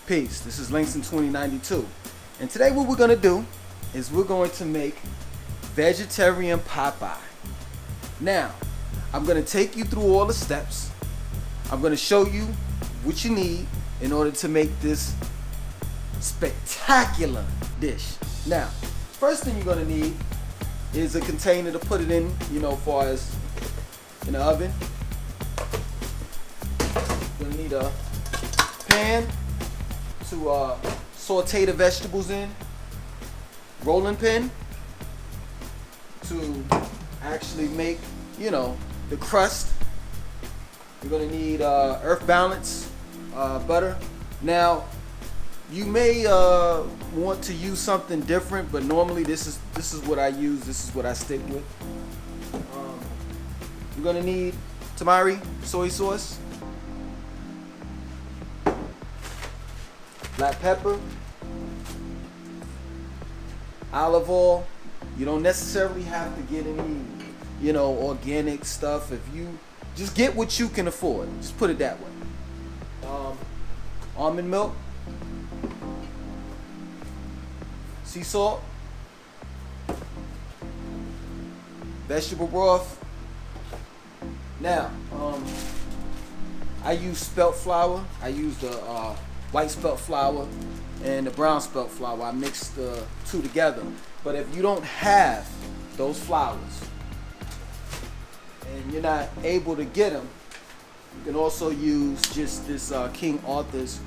Peace. This is Langston 2092. And today what we're going to do is we're going to make vegetarian Popeye. Now, I'm going to take you through all the steps. I'm going to show you what you need in order to make this spectacular dish. Now, first thing you're going to need is a container to put it in, far as in the oven. You're going to need a pan to saute the vegetables in, rolling pin to actually make, the crust. You're going to need Earth Balance butter. Now, you may want to use something different, but normally this is what I use. This is what I stick with. You're going to need tamari soy sauce, black pepper, olive oil. You don't necessarily have to get any, organic stuff. If you just get what you can afford, just put it that way. Almond milk, sea salt, vegetable broth. Now, I use spelt flour. I use the white spelt flour and the brown spelt flour. I mix the two together. But if you don't have those flours and you're not able to get them, you can also use just this King Arthur's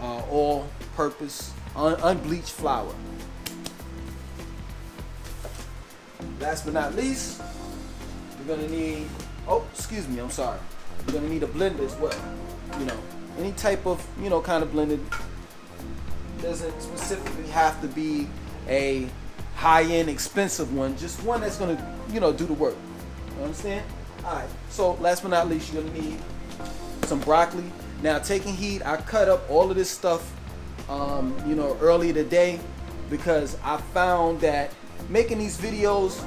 all-purpose unbleached flour. Last but not least, you're gonna need, you're gonna need a blender as well. Any type of, kind of blender. Doesn't specifically have to be a high-end expensive one, just one that's gonna, do the work. You understand? Alright, so last but not least, you're gonna need some broccoli. Now, taking heed, I cut up all of this stuff, earlier today because I found that making these videos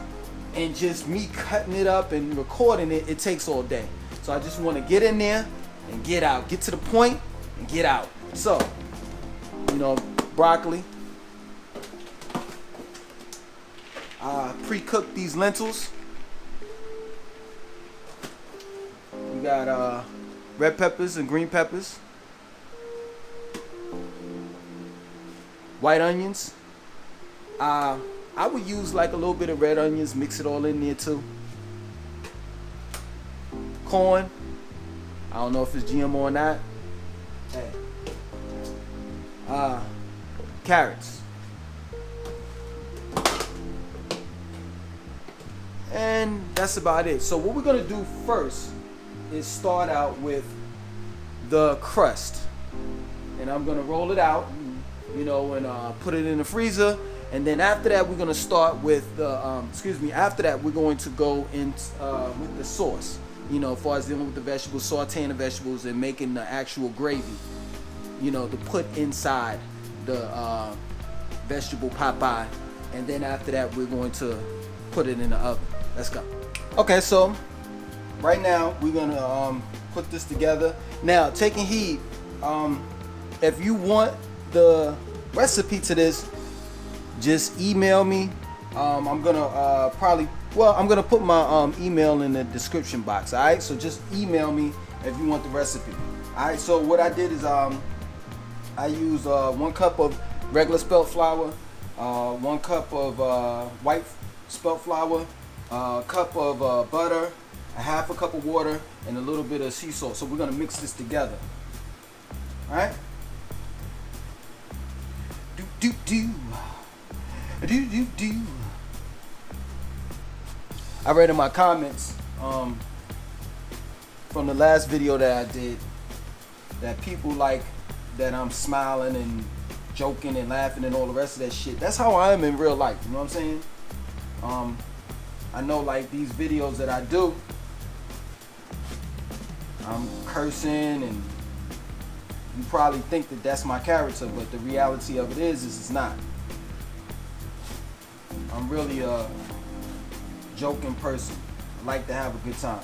and just me cutting it up and recording it, it takes all day. So I just want to get in there and get out. Get to the point and get out. So, broccoli. Pre-cooked these lentils. We got red peppers and green peppers. White onions. I would use like a little bit of red onions, mix it all in there too. Corn. I don't know if it's GMO or not. Hey. Carrots. And that's about it. So what we're gonna do first is start out with the crust. And I'm gonna roll it out, and put it in the freezer. And then after that, we're gonna start with the, after that, we're going to go in with the sauce. As far as dealing with the vegetables, sauteing the vegetables and making the actual gravy, to put inside the vegetable Popeye. And then after that, we're going to put it in the oven. Let's go. Okay, so right now we're gonna put this together. Now, taking heed, if you want the recipe to this, just email me. I'm gonna I'm gonna put my email in the description box. All right, so just email me if you want the recipe. All right, so what I did is I used 1 cup of regular spelt flour, 1 cup of white spelt flour, a cup of butter, a half a cup of water, and a little bit of sea salt. So we're gonna mix this together. All right. Do. I read in my comments from the last video that I did that people like that I'm smiling and joking and laughing and all the rest of that shit. That's how I am in real life. You know what I'm saying? I know, like, these videos that I do, I'm cursing, and you probably think that that's my character, but the reality of it is it's not. I'm really a joking person. I like to have a good time.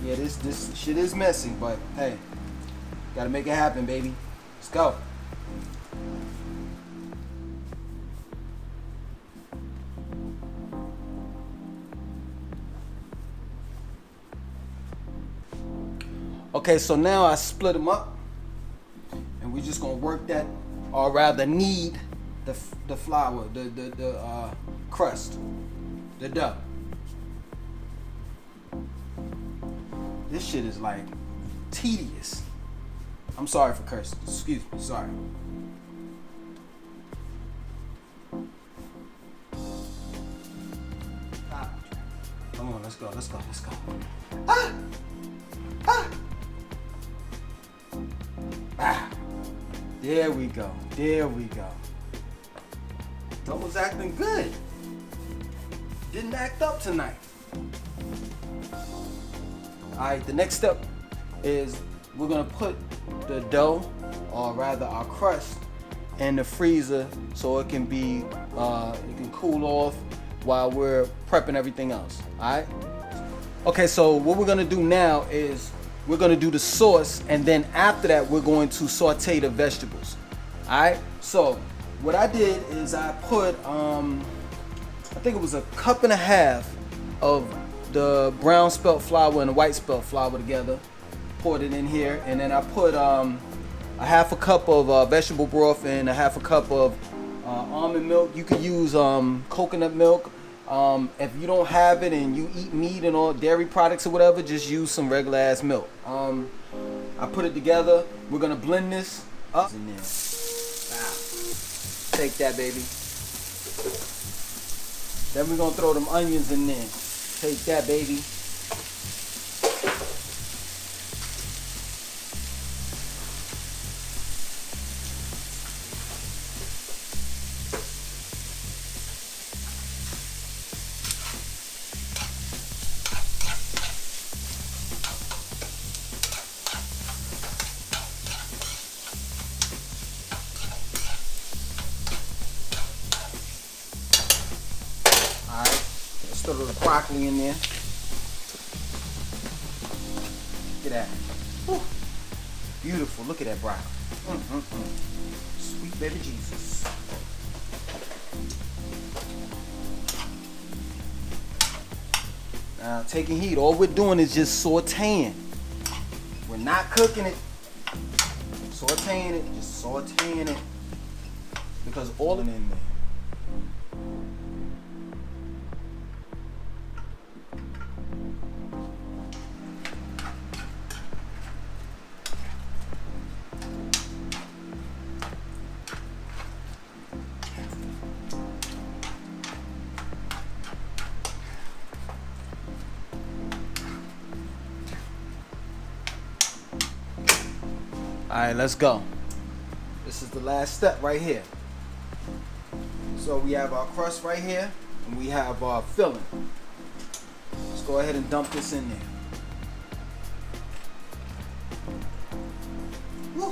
Yeah, this shit is messy, but hey, gotta make it happen, baby. Let's go. Okay, so now I split them up, and we're just gonna work that, or rather knead the flour, the crust, the dough. This shit is like tedious. I'm sorry for cursing. Excuse me. Sorry. Come on, let's go. Let's go. Let's go. Ah! Ah! Ah! There we go. There we go. Dough's acting good. Didn't act up tonight. Alright, the next step is we're gonna put the dough, or rather our crust, in the freezer so it can be it can cool off while we're prepping everything else. Alright? Okay, so what we're gonna do now is we're gonna do the sauce, and then after that we're going to saute the vegetables. Alright? So what I did is I put I think it was a cup and a half of the brown spelt flour and the white spelt flour together. Poured it in here, and then I put a half a cup of vegetable broth and a half a cup of almond milk. You could use coconut milk. If you don't have it and you eat meat and all dairy products or whatever, just use some regular ass milk. I put it together. We're gonna blend this up in there. Take that, baby. Then we're gonna throw them onions in there. Take that, baby. Throw the broccoli in there. Look at that. Whew. Beautiful. Look at that broccoli. Sweet baby Jesus. Now, taking heat. All we're doing is just sauteing. We're not cooking it. Sauteing it. Just sauteing it. Because all in there. Alright, let's go. This is the last step right here. So we have our crust right here, and we have our filling. Let's go ahead and dump this in there. Woo.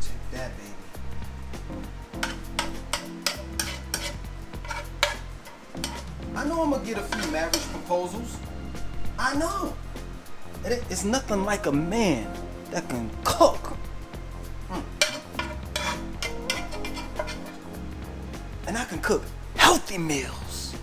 Take that, baby. I know I'm gonna get a few marriage proposals. I know. It's nothing like a man that can cook. And I can cook healthy meals.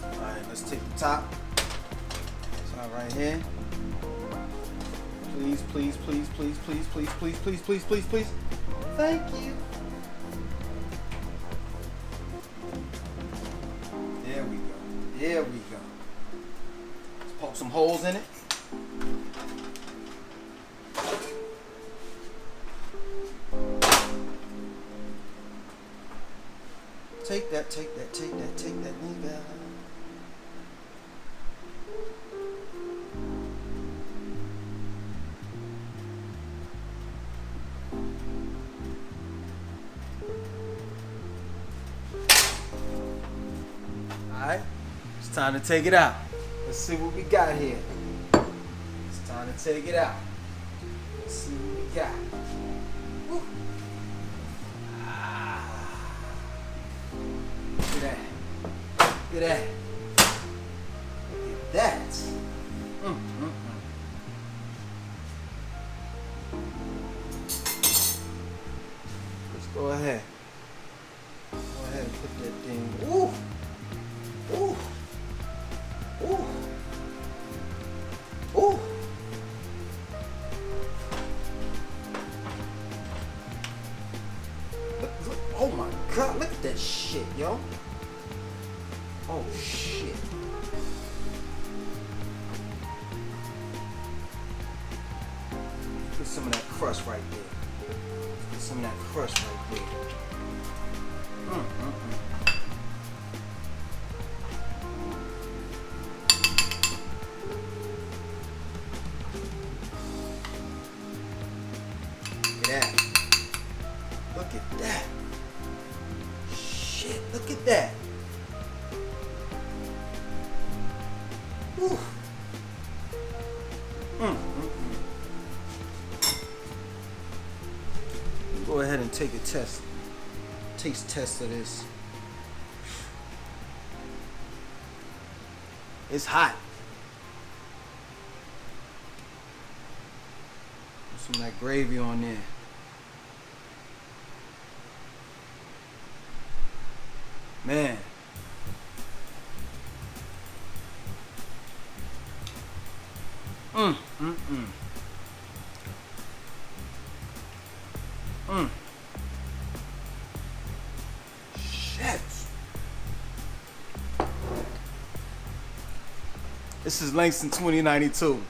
Alright, let's take the top. Top right here. Please, please, please, please, please, please, please, please, please, please, please. Thank you. There we go. There we go. Let's poke some holes in it. Take that, take that, take that, take that, nigga. Alright, it's time to take it out. Let's see what we got here. Time to take it out. Let's see what we got. Woo. Look at that. Look at that. Look at that. Let's go ahead. Go ahead and put that thing. Ooh. Ooh. Ooh. Ooh. Look, oh my God, look at that shit, yo. Oh shit. Put some of that crust right there. Put some of that crust right there. Look at that. Look at that. Shit, look at that. Whew. Go ahead and take a taste test of this. It's hot. Put some of that gravy on there. Man. Shit. This is Langston 2092.